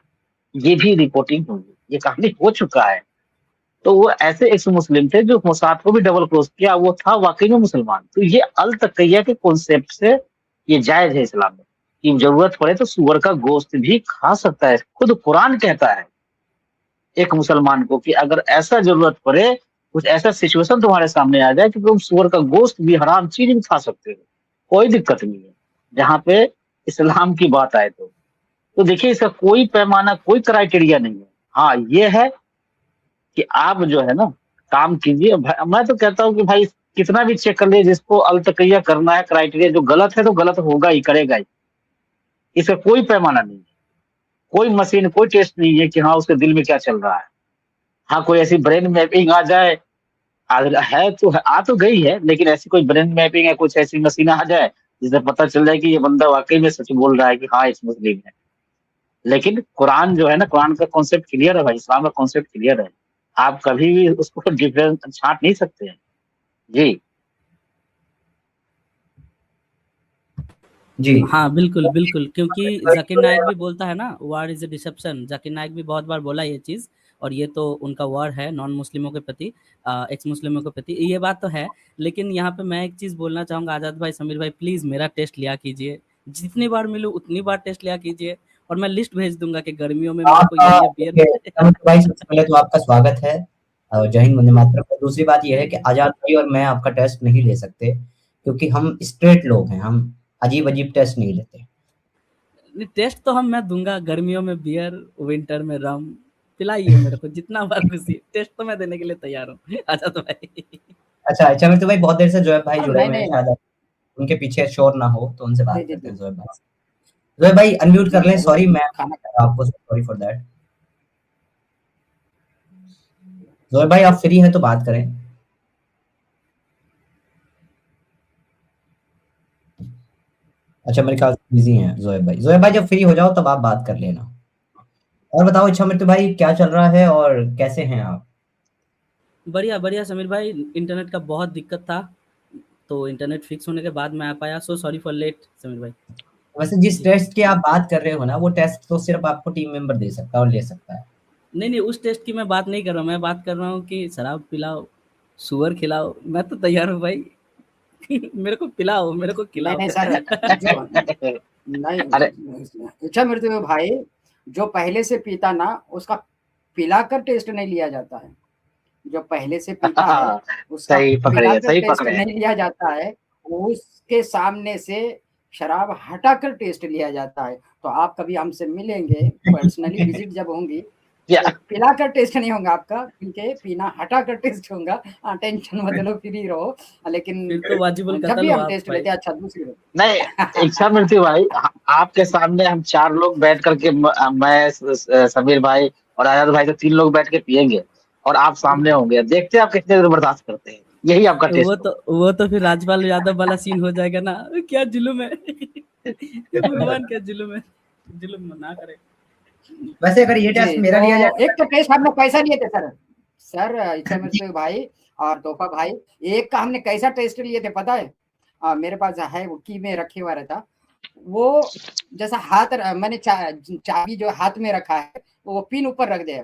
ये भी रिपोर्टिंग हुई, ये कहानी हो चुका है। तो वो ऐसे एक मुस्लिम थे जो मोसाद को भी डबल क्रॉस किया, वो था वाकई में मुसलमान। तो ये अल तकैया के कॉन्सेप्ट से ये जायज है इस्लाम में कि जरूरत पड़े तो सूअर का गोश्त भी खा सकता है। खुद कुरान कहता है एक मुसलमान को कि अगर ऐसा जरूरत पड़े, कुछ ऐसा सिचुएशन तुम्हारे सामने आ जाए कि तुम सूअर का गोश्त भी, हराम चीज भी खा सकते हो, कोई दिक्कत नहीं है, जहाँ पे इस्लाम की बात आए तो देखिए इसका कोई पैमाना, कोई क्राइटेरिया नहीं है। हाँ ये है कि आप जो है ना काम कीजिए। मैं तो कहता हूँ कि भाई कितना भी चेक कर लिए, जिसको अलतकैया करना है, क्राइटेरिया जो गलत है तो गलत होगा ही, करेगा ही, इसका कोई पैमाना नहीं है, कोई मशीन, कोई टेस्ट नहीं है कि हाँ उसके दिल में क्या चल रहा है। हाँ कोई ऐसी ब्रेन मैपिंग आ जाए, है तो आ तो गई है, लेकिन ऐसी कोई ब्रेन मैपिंग है, कुछ ऐसी मशीन आ जाए जिससे पता चल जाए कि ये बंदा वाकई में सच बोल रहा है कि हाँ इस मुस्लिम है। लेकिन कुरान जो है ना, कुरान का कॉन्सेप्ट क्लियर है भाई, इस्लाम का कॉन्सेप्ट क्लियर है, आप कभी भी उसको डिफरेंस छांट नहीं सकते हैं। जी जी हाँ बिल्कुल बिल्कुल, क्योंकि जाकिर नायक भी बोलता है ना, war is a deception. Zakir Naik भी बहुत बार बोला ये चीज, और ये तो उनका वार है नॉन मुस्लिमों के प्रति, एक्स मुस्लिमों के प्रति, ये बात तो है। लेकिन यहाँ पे मैं एक चीज बोलना चाहूंगा, आजाद भाई, समीर भाई, प्लीज मेरा टेस्ट लिया कीजिए, जितनी बार मिलूं उतनी बार टेस्ट लिया कीजिए, और मैं लिस्ट भेज दूंगा कि गर्मियों में मेरे को ये बियर। भाई सबसे पहले तो आपका स्वागत है, जय हिंद वंदे मातरम। दूसरी बात यह है कि आजाद भाई और मैं आपका टेस्ट नहीं ले सकते, क्योंकि हम स्ट्रेट लोग हैं, हम अजीब अजीब टेस्ट नहीं लेते। टेस्ट तो मैं दूंगा, गर्मियों में बियर, विंटर में रम, पिलाइए मेरे को जितना बार खुशी, टेस्ट तो मैं देने के लिए तैयार हूँ आजाद भाई। अच्छा तो भाई बहुत देर से जोएब भाई जुड़े हुए हैं, नहीं शायद उनके पीछे शोर ना हो तो उनसे बात जी, करते हैं। जी। जोएब भाई अनम्यूट कर लें, सॉरी मैं खाना आपको सॉरी फॉर दैट। जोएब भाई आप फ्री हैं तो बात करें। अच्छा मेरे ख्याल से बिजी हैं जोएब भाई। जोएब भाई जब फ्री हो जाओ तब आप बात कर लेना। और बताओ इच्छा मृत्यु भाई क्या चल रहा है और कैसे हैं आप? बढ़िया बढ़िया समीर भाई, इंटरनेट का बहुत दिक्कत था, तो इंटरनेट फिक्स होने के बाद मैं आ पाया। So sorry for late Sameer भाई। वैसे जिस टेस्ट की आप बात कर रहे हो ना, वो टेस्ट तो सिर्फ आपको टीम मेंबर दे सकता है और ले सकता है। नहीं नहीं, उस टेस्ट की मैं बात नहीं कर रहा हूँ, मैं बात कर रहा हूँ कि शराब पिलाओ, सुअर खिलाओ, मैं तो तैयार हूँ भाई। मेरे को पिलाओ, मेरे को नहीं खिलाओ। नहीं सर, जो अरे नहीं, इच्छा मृत्यु में भाई जो पहले से पीता ना, उसका पिलाकर टेस्ट नहीं लिया जाता है। जो पहले से पीता है उसका सही पकड़े हैं, पिलाकर सही टेस्ट पकड़े हैं। नहीं लिया जाता है, उसके सामने से शराब हटाकर टेस्ट लिया जाता है। तो आप कभी हमसे मिलेंगे, पर्सनली विजिट जब होंगी, या तो पिलाकर टेस्ट नहीं होगा आपका, क्योंकि पीना हटाकर टेस्ट होगा। टेंशन मत लो, फ्री रहो। लेकिन फिर तो वाजिबुल जब कत्ल भी हो हम आप टेस्ट भाई। लेते हैं, अच्छा दूसरी बात, नहीं, इच्छा मृत्यु भाई, आपके सामने हम 4 लोग बैठ करके मैं समीर भाई और आजाद भाई तो 3 लोग बैठ के पियेंगे और आप सामने होंगे, देखते हैं आप कितने देर बर्दाश्त करते हैं। यही आपका टेस्ट होगा। वो तो फिर राजपाल यादव वाला सीन हो जाएगा ना। क्या जुलुम है। हे भगवान क्या जुलुम है, जुलुम ना करे। वैसे अगर ये टेस्ट जी। मेरा लिया तो जाए एक तो टेस्ट हमने कैसा लिए थे सर? सर इच्छा मृत्यु भाई और तोहफा भाई, एक का हमने कैसा टेस्ट लिए थे पता है? मेरे पास है, वो की में रखे हुआ रहता। वो जैसा हाथ मैंने चाबी जो हाथ में रखा है, वो पिन ऊपर रख दे,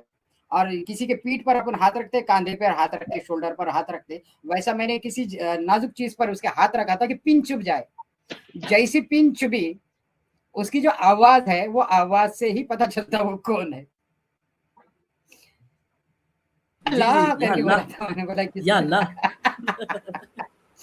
और किसी के पीठ पर अपन हाथ रखते, कांधे पर हाथ रखते, शोल्डर पर हाथ रखते, वैसा मैंने किसी नाजुक चीज पर उसके हाथ रखा था कि पिन चुभ जाए। जैसी पिन चुभी, उसकी जो आवाज है, वो आवाज से ही पता चलता वो कौन है। जी ला जी, या करके बोला अल्लाह, था, मैंने बोला या किसने? अल्लाह।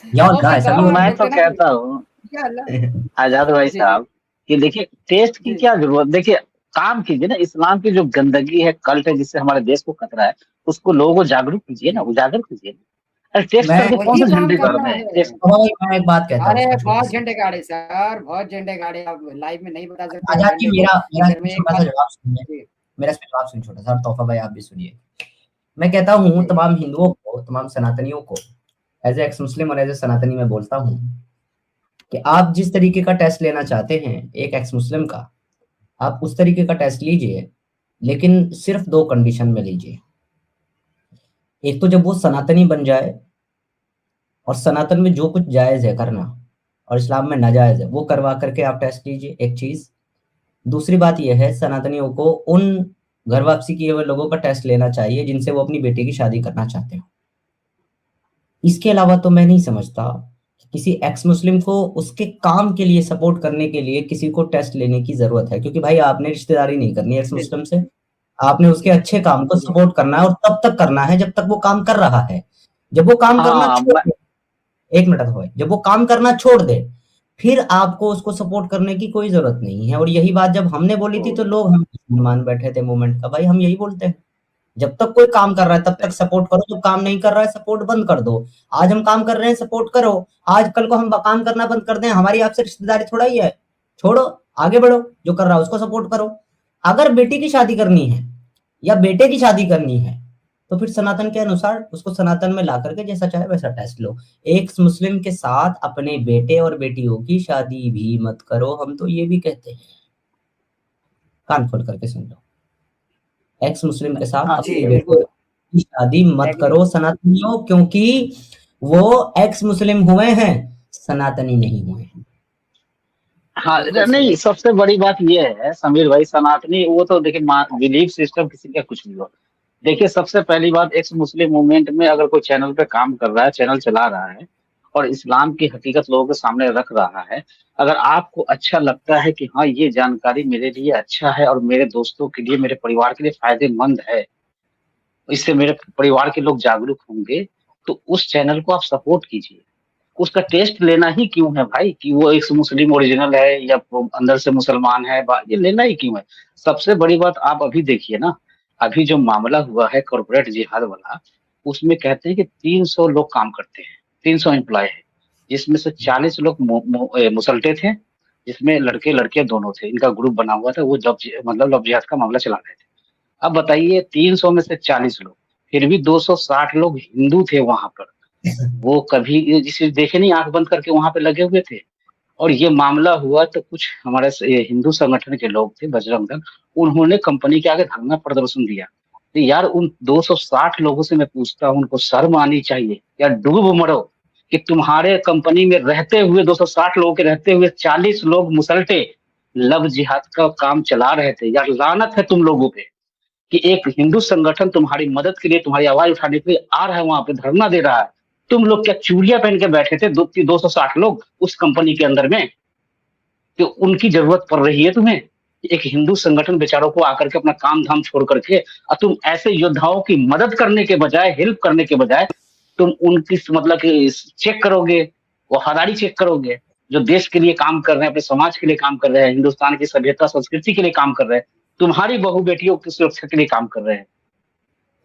या वो अल्लाह, ऐसा बताओ, भी आप मैं बोलते तो ना कि कहता हूँ या अल्लाह। आजाद भाई जी जी साहब कि देखिए टेस्ट की जी क्या जरूरत, देखिए काम कीजिए ना, इस्लाम की जो गंदगी है, कल्ट है, जिससे हमारे देश को खतरा है, उसको लोगों को जागरूक कीजिए ना, उजागर कीजिए ना। अरे टेस्ट मैं करके कौन वही सा तो हम झंडे गाड़ करना रहे हैं है। टेस्ट। भाई मैं एक बात कहता हूँ अरे इसमें छोटी बहुत सी। झंडे गाड़े सर, बहुत झंडे गाड़े, आप लाइव में नहीं बता सकते उस आजाद जी झंडे को, मेरा मेरा मगर इसमें मैं एक छोटा सा बात। जवाब सुनिए। जी मेरा इसमें जवाब सुनिए छोटा सा, और तोहफा भाई आप भी सुनिए। मैं कहता हूँ जी तमाम हिंदुओं को, तमाम सनातनियों को, एज ए एक्स मुस्लिम और एज ए सनातनी मैं बोलता हूँ कि आप जिस तरीके का टेस्ट लेना चाहते हैं एक एक्स मुस्लिम का, आप उस तरीके का टेस्ट लीजिए, लेकिन सिर्फ 2 कंडीशन में लीजिए। एक तो जब वो सनातनी बन जाए और सनातन में जो कुछ जायज है करना और इस्लाम में नाजायज है वो करवा करके आप टेस्ट लीजिए, एक चीज। दूसरी बात यह है, सनातनियों को उन घर वापसी किए हुए लोगों का टेस्ट लेना चाहिए जिनसे वो अपनी बेटी की शादी करना चाहते हो। इसके अलावा तो मैं नहीं समझता कि किसी एक्स मुस्लिम को उसके काम के लिए सपोर्ट करने के लिए किसी को टेस्ट लेने की जरूरत है, क्योंकि भाई आपने रिश्तेदारी नहीं करनी एक्स मुस्लिम से, आपने उसके अच्छे काम को जी सपोर्ट करना है और तब तक करना है जब तक वो काम कर रहा है। जब वो काम करना हाँ छोड़ दे, एक मिनट भाई, जब वो काम करना छोड़ दे फिर आपको उसको सपोर्ट करने की कोई जरूरत नहीं है। और यही बात जब हमने बोली थी तो लोग हम मान बैठे थे मूवमेंट का। भाई हम यही बोलते हैं, जब तक कोई काम कर रहा है तब तक सपोर्ट करो, जब काम नहीं कर रहा है सपोर्ट बंद कर दो। आज हम काम कर रहे हैं सपोर्ट करो, आज कल को हम काम करना बंद कर दें, हमारी आपसे रिश्तेदारी थोड़ा ही है। छोड़ो, आगे बढ़ो, जो कर रहा है उसको सपोर्ट करो। अगर बेटी की शादी करनी है या बेटे की शादी करनी है तो फिर सनातन के अनुसार उसको सनातन में ला करके जैसा चाहे वैसा टेस्ट लो। एक मुस्लिम के साथ अपने बेटे और बेटियों की शादी भी मत करो, हम तो ये भी कहते हैं, कान खोल करके सुन लो। एक्स मुस्लिम के साथ हाँ अपने जी बेटे बिल्कुल की शादी मत एग्री। करो सनातनियों, क्योंकि वो एक्स मुस्लिम हुए हैं, सनातनी नहीं हुए हैं। हाँ, बिल्कुल सही। नहीं सबसे बड़ी बात ये है समीर भाई, सनातनी वो तो देखिए बिलीफ सिस्टम किसी का कुछ भी हो। देखिए सबसे पहली बात, एक्स मुस्लिम मूवमेंट में अगर कोई चैनल पे काम कर रहा है, चैनल चला रहा है और इस्लाम की हकीकत लोगों के सामने रख रहा है, अगर आपको अच्छा लगता है कि हाँ ये जानकारी मेरे लिए अच्छा है और मेरे दोस्तों के लिए, मेरे परिवार के लिए फायदेमंद है, इससे मेरे परिवार के लोग जागरूक होंगे, तो उस चैनल को आप सपोर्ट कीजिए। उसका टेस्ट लेना ही क्यों है भाई कि वो एक मुस्लिम ओरिजिनल है या वो अंदर से मुसलमान है, ये लेना ही क्यों है? सबसे बड़ी बात आप अभी देखिए ना, अभी जो मामला हुआ है कॉर्पोरेट जिहाद वाला, उसमें कहते हैं कि 300 लोग काम करते हैं, 300 एम्प्लॉय है, जिसमें से 40 लोग मुसल्टे थे, जिसमें लड़के लड़कियां दोनों थे, इनका ग्रुप बना हुआ था, वो मतलब लव जिहाद का मामला चला रहे थे। अब बताइए 300 में से 40 लोग, फिर भी 260 लोग हिंदू थे वहां पर। वो कभी जिसे देखे नहीं, आंख बंद करके वहां पे लगे हुए थे। और ये मामला हुआ तो कुछ हमारे हिंदू संगठन के लोग थे, बजरंग दल, उन्होंने कंपनी के आगे धरना प्रदर्शन दिया। तो यार उन 260 लोगों से मैं पूछता हूँ, उनको शर्म आनी चाहिए या डूब मरो कि तुम्हारे कंपनी में रहते हुए 260 लोगों के रहते हुए 40 लोग मुसलटे लव जिहाद का काम चला रहे थे। यार लानत है तुम लोगों पे कि एक हिंदू संगठन तुम्हारी मदद के लिए, तुम्हारी आवाज उठाने के लिए आ रहा है, वहां पे धरना दे रहा है। तुम लोग क्या चूड़ियां पहन के बैठे थे 260 लोग उस कंपनी के अंदर में, कि उनकी जरूरत पड़ रही है तुम्हें? एक हिंदू संगठन बेचारों को आकर के अपना काम धाम छोड़ करके और तुम ऐसे योद्धाओं की मदद करने के बजाय, हेल्प करने के बजाय, तुम उनकी मतलब कि चेक करोगे, वफादारी चेक करोगे, जो देश के लिए काम कर रहे हैं, अपने समाज के लिए काम कर रहे हैं, हिंदुस्तान की सभ्यता संस्कृति के लिए काम कर रहे हैं, तुम्हारी बहु बेटियों की सुरक्षा के लिए काम कर रहे हैं।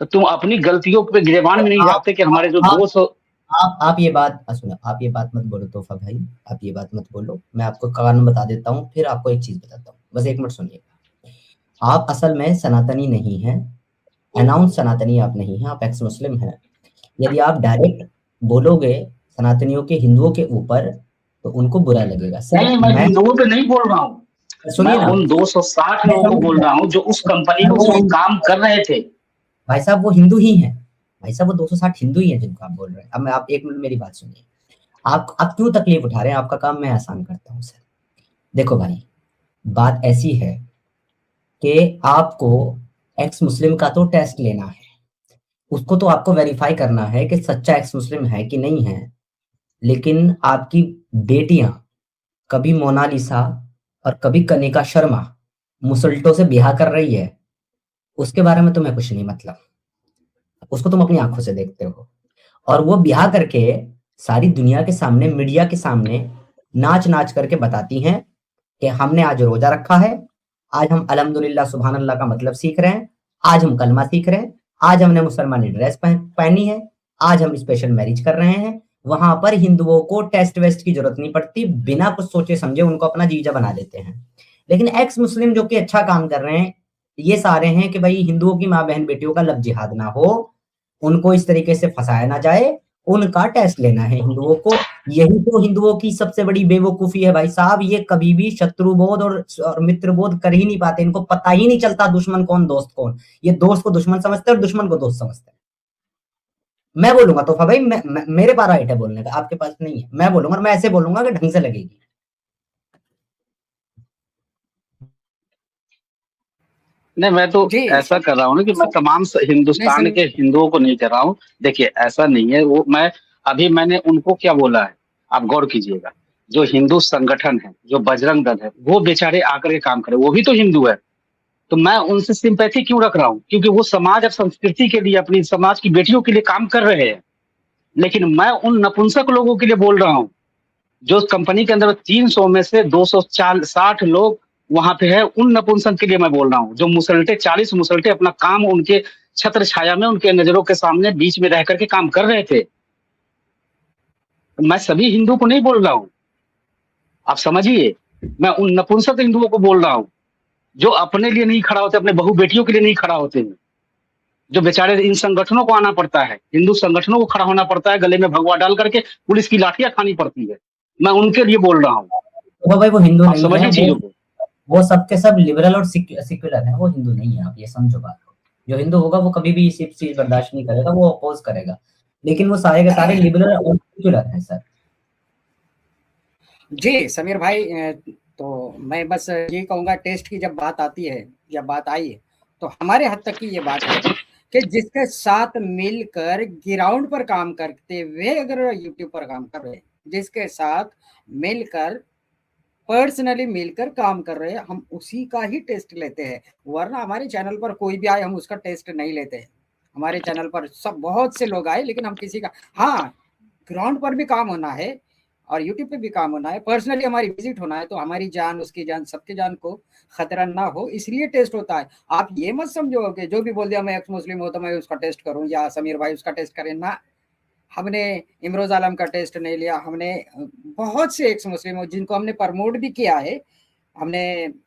तो तुम अपनी गलतियों पे गिरेबान में नहीं जाते कि हमारे जो 200 आप ये बात सुनो, आप ये बात मत बोलो तोहफा भाई, आप ये बात मत बोलो। मैं आपको कारण बता देता हूँ, फिर आपको एक चीज बताता हूँ, बस 1 मिनट सुनिएगा। आप असल में सनातनी नहीं हैं, अनाउंस सनातनी आप नहीं हैं, आप एक्स मुस्लिम हैं। यदि आप डायरेक्ट बोलोगे सनातनियों के हिंदुओं के ऊपर तो उनको बुरा लगेगा। नहीं, मैं हिंदुओं पे नहीं बोल रहा हूँ, सुनिए मैं उन 260 लोगों को बोल रहा हूँ जो उस कंपनी में उसमें काम कर रहे थे। भाई साहब वो हिंदू ही हैं, भाई साहब वो 260 हिंदू ही हैं जिनको आप बोल रहे हैं। अब मैं, आप 1 मिनट मेरी बात सुनिए। आप क्यों तकलीफ उठा रहे हैं? आपका काम मैं आसान करता हूँ सर। देखो भाई, बात ऐसी है कि आपको एक्स मुस्लिम का तो टेस्ट लेना है, उसको तो आपको वेरीफाई करना है कि सच्चा एक्स मुस्लिम है कि नहीं है। लेकिन आपकी बेटियां कभी मोनालिसा और कभी कनिका शर्मा मुसल्टों से ब्याह कर रही है, उसके बारे में तुम्हें कुछ नहीं मतलब, उसको तुम अपनी आंखों से देखते हो। और वो ब्याह करके सारी दुनिया के सामने, मीडिया के सामने नाच नाच करके बताती हैं कि हमने आज रोजा रखा है, आज हम अल्हम्दुलिल्लाह सुभान अल्लाह का मतलब सीख रहे हैं, आज हम कलमा सीख रहे हैं, आज हमने मुसलमानी ड्रेस पहनी है, आज हम स्पेशल मैरिज कर रहे हैं। वहां पर हिंदुओं को टेस्ट वेस्ट की जरूरत नहीं पड़ती, बिना कुछ सोचे समझे उनको अपना जीजा बना देते हैं। लेकिन एक्स मुस्लिम जो कि अच्छा काम कर रहे हैं, ये सारे हैं कि भाई हिंदुओं की माँ बहन बेटियों का लव जिहाद ना हो, उनको इस तरीके से फंसाया ना जाए, उनका टेस्ट लेना है हिंदुओं को। यही तो हिंदुओं की सबसे बड़ी बेवकूफी है भाई साहब। ये कभी भी शत्रुबोध और मित्रबोध कर ही नहीं पाते, इनको पता ही नहीं चलता दुश्मन कौन दोस्त कौन। ये दोस्त को दुश्मन समझते हैं और दुश्मन को दोस्त समझते हैं। मैं बोलूंगा तोहफा भाई, मेरे पास राइट है बोलने का, आपके पास नहीं है। मैं बोलूंगा और मैं ऐसे बोलूंगा कि ढंग से लगेगी। नहीं, मैं तो ऐसा कर रहा हूँ ना कि मैं तमाम हिंदुस्तान के हिंदुओं को नहीं कर रहा हूँ। देखिए ऐसा नहीं है, वो मैंने उनको क्या बोला है, आप गौर कीजिएगा। जो हिंदू संगठन है, जो बजरंग दल है, वो बेचारे आकर के काम करे, वो भी तो हिंदू है। तो मैं उनसे सिंपैथी क्यों रख रहा हूँ? क्योंकि वो समाज और संस्कृति के लिए, अपनी समाज की बेटियों के लिए काम कर रहे हैं। लेकिन मैं उन नपुंसक लोगों के लिए बोल रहा हूँ जो कंपनी के अंदर 300 में से 260 लोग वहां पे है, उन नपुंसक के लिए मैं बोल रहा हूँ जो मुसलटे 40 मुसलटे अपना काम उनके छत्र छाया में, उनके नजरों के सामने बीच में रह करके काम कर रहे थे। मैं सभी हिंदू को नहीं बोल रहा हूँ, आप समझिए। मैं उन नपुंसक हिंदुओं को बोल रहा हूँ जो अपने लिए नहीं खड़ा होते, अपने बहु बेटियों के लिए नहीं खड़ा होते हैं, जो बेचारे इन संगठनों को आना पड़ता है, हिंदू संगठनों को खड़ा होना पड़ता है, गले में भगवा डाल करके पुलिस की लाठियां खानी पड़ती है। मैं उनके लिए बोल रहा हूँ। तो भाई वो हिंदू नहीं समझिए है, चीजों को। वो सबके सब लिबरल और सेक्युलर है, वो हिंदू नहीं है। आप ये समझो बात को। जो हिंदू होगा वो कभी भी इस चीज बर्दाश्त नहीं करेगा, वो अपोज करेगा। लेकिन वो सारे के सारे लिबरल और सेक्युलर है सर। जी समीर भाई, तो मैं बस ये कहूँगा, टेस्ट की जब बात आती है, जब बात आई है, तो हमारे हद तक की ये बात है कि जिसके साथ मिलकर ग्राउंड पर काम करते हुए अगर यूट्यूब पर काम कर रहे हैं, जिसके साथ मिलकर पर्सनली मिलकर काम कर रहे हैं, हम उसी का ही टेस्ट लेते हैं। वरना हमारे चैनल पर कोई भी आए, हम उसका टेस्ट नहीं लेते हैं। हमारे चैनल पर सब बहुत से लोग आए, लेकिन हम किसी का, हाँ ग्राउंड पर भी काम होना है और यूट्यूब पे भी काम होना है, पर्सनली हमारी विजिट होना है, तो हमारी जान, उसकी जान, सबकी जान को खतरा ना हो, इसलिए टेस्ट होता है। आप ये मत समझो कि जो भी बोल दिया मैं एक्स मुस्लिम हो तो मैं उसका टेस्ट करूं, या समीर भाई उसका टेस्ट करें ना। हमने इमरोज आलम का टेस्ट नहीं लिया, हमने बहुत से एक्स मुस्लिम हो जिनको हमने प्रमोट भी किया है, हमने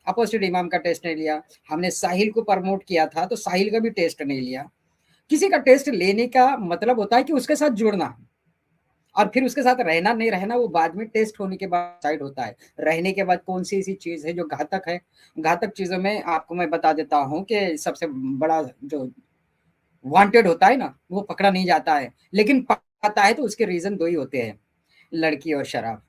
अपोजिट इमाम का टेस्ट नहीं लिया, हमने साहिल को प्रमोट किया था तो साहिल का भी टेस्ट नहीं लिया। किसी का टेस्ट लेने का मतलब होता है कि उसके साथ जुड़ना, और फिर उसके साथ रहना नहीं रहना वो बाद में टेस्ट होने के बाद डिसाइड होता है। रहने के बाद कौन सी ऐसी चीज है जो घातक है। घातक चीजों में आपको मैं बता देता हूँ कि सबसे बड़ा जो वांटेड होता है ना, वो पकड़ा नहीं जाता है, लेकिन पाता है तो उसके रीजन दो ही होते हैं, लड़की और शराब।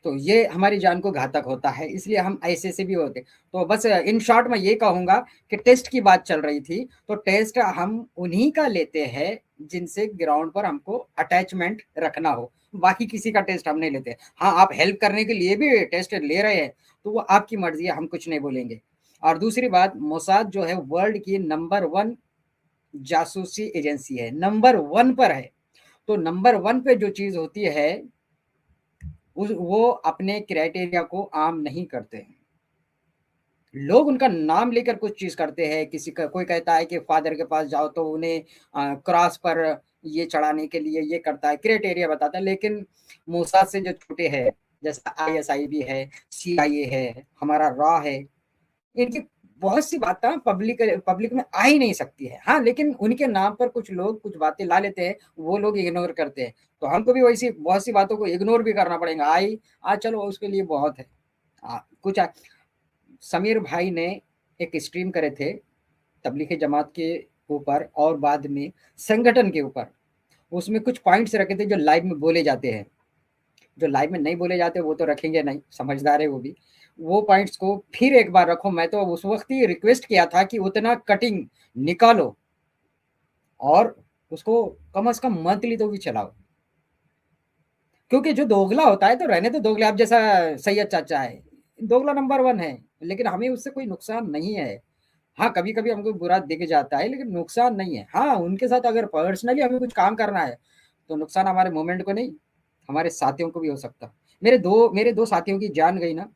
तो ये हमारी जान को घातक होता है, इसलिए हम ऐसे से भी होते। तो बस इन शॉर्ट मैं ये कहूंगा कि टेस्ट की बात चल रही थी, तो टेस्ट हम उन्हीं का लेते हैं जिनसे ग्राउंड पर हमको अटैचमेंट रखना हो, बाकी किसी का टेस्ट हम नहीं लेते। हाँ, आप हेल्प करने के लिए भी टेस्ट ले रहे हैं तो वो आपकी मर्जी है, हम कुछ नहीं बोलेंगे। और दूसरी बात, मोसाद जो है वर्ल्ड की नंबर 1 जासूसी एजेंसी है, नंबर 1 पर है। तो नंबर 1 पे जो चीज होती है वो अपने क्राइटेरिया को आम नहीं करते हैं। लोग उनका नाम लेकर कुछ चीज करते हैं, किसी का कोई कहता है कि फादर के पास जाओ तो उन्हें क्रॉस पर ये चढ़ाने के लिए ये करता है, क्राइटेरिया बताता है। लेकिन मोसाद से जो छोटे हैं, जैसा ISIB है, CIA है, हमारा रॉ है, इनकी बहुत सी बातें पब्लिक में आ ही नहीं सकती है। हाँ, लेकिन उनके नाम पर कुछ लोग कुछ बातें ला लेते हैं, वो लोग इग्नोर करते हैं। तो हमको भी वैसी बहुत सी बातों को इग्नोर भी करना पड़ेगा। चलो उसके लिए बहुत है। कुछ समीर भाई ने एक स्ट्रीम करे थे तबलीग जमात के ऊपर और बाद में संगठन के ऊपर, उसमें कुछ पॉइंट्स रखे थे जो लाइव में बोले जाते हैं, जो लाइव में नहीं बोले जाते वो तो रखेंगे नहीं, समझदार है वो भी। वो पॉइंट्स को फिर एक बार रखो। मैं तो उस वक्त ही रिक्वेस्ट किया था कि उतना कटिंग निकालो और उसको कम से कम मंथली तो भी चलाओ, क्योंकि जो दोगला होता है तो रहने तो दोगला। आप जैसा सैयद चाचा है, दोगला नंबर 1 है, लेकिन हमें उससे कोई नुकसान नहीं है। हाँ, कभी कभी हमको बुरा दिख जाता है, लेकिन नुकसान नहीं है। हाँ, उनके साथ अगर पर्सनली हमें कुछ काम करना है तो नुकसान हमारे मूवमेंट को नहीं, हमारे साथियों को भी हो सकता। मेरे दो साथियों की जान गई ना,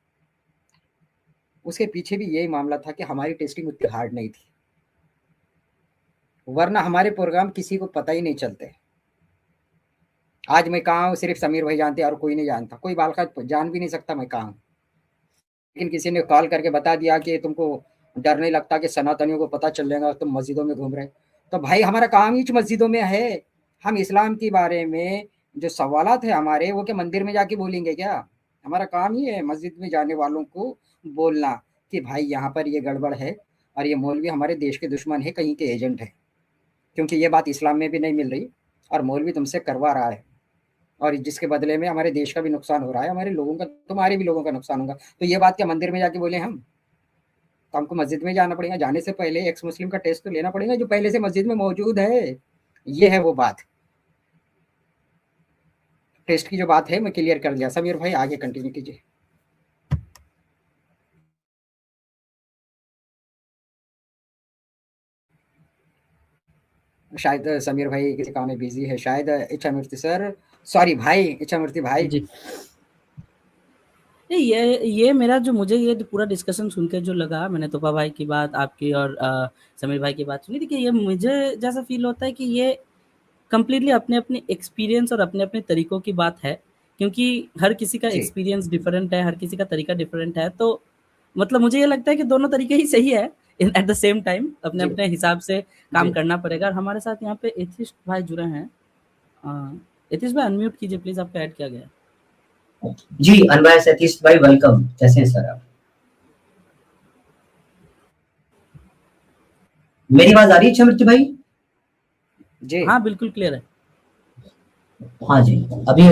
उसके पीछे भी यही मामला था कि हमारी टेस्टिंग उतनी हार्ड नहीं थी, वरना हमारे प्रोग्राम किसी को पता ही नहीं चलते। आज मैं कहाँ हूँ सिर्फ समीर भाई जानते और कोई नहीं जानता, कोई बालका जान भी नहीं सकता मैं कहाँ हूँ। लेकिन किसी ने कॉल करके बता दिया कि तुमको डर नहीं लगता कि सनातनियों को पता चल जाएगा तुम मस्जिदों में घूम रहे। तो भाई हमारा काम ही मस्जिदों में है। हम इस्लाम के बारे में जो सवालात है हमारे, वो क्या मंदिर में जाके बोलेंगे क्या? हमारा काम ही है मस्जिद में जाने वालों को बोलना कि भाई यहाँ पर ये गड़बड़ है और ये मौलवी हमारे देश के दुश्मन है, कहीं के एजेंट है, क्योंकि ये बात इस्लाम में भी नहीं मिल रही और मौलवी तुमसे करवा रहा है, और जिसके बदले में हमारे देश का भी नुकसान हो रहा है, हमारे लोगों का, तुम्हारे भी लोगों का नुकसान होगा। तो ये बात क्या मंदिर में जाके बोले हम? तो हमको मस्जिद में जाना पड़ेगा, जाने से पहले एक्स मुस्लिम का टेस्ट तो लेना पड़ेगा जो पहले से मस्जिद में मौजूद है। ये है वो बात। टेस्ट की जो बात है मैं क्लियर कर दिया। समीर भाई आगे कंटिन्यू कीजिए। शायद समीर भाई किसी काम में बिजी है शायद। इच्छामूर्ति सर, सॉरी भाई, इच्छामूर्ति भाई जी। ये मेरा जो मुझे ये पूरा डिस्कशन सुन के जो लगा, मैंने तोपा भाई की बात आपकी और समीर भाई की बात सुनी थी, कि ये मुझे जैसा फील होता है कि ये कंप्लीटली अपने-अपने एक्सपीरियंस और अपने-अपने तरीकों की बात है, क्योंकि हर किसी का जी। एक्सपीरियंस डिफरेंट है, हर किसी का तरीका डिफरेंट है। तो मतलब मुझे ये लगता है कि दोनों तरीके ही सही है एट द सेम टाइम, अपने-अपने हिसाब से काम जी। करना पड़ेगा। और हमारे साथ यहाँ पे एथिस्ट भाई जुड़े हैं। एथिस्ट भाई अनम्यूट कीजिए प्लीज़, आपको ऐड किया गया है। जी, अनवायस एथिस्ट भाई वेलकम। कैसे हैं सर आप? मेरी आवाज आ रही है इच्छामूर्ति भाई? जी। हाँ, बिल्कुल क्लियर है। हाँ जी, अभी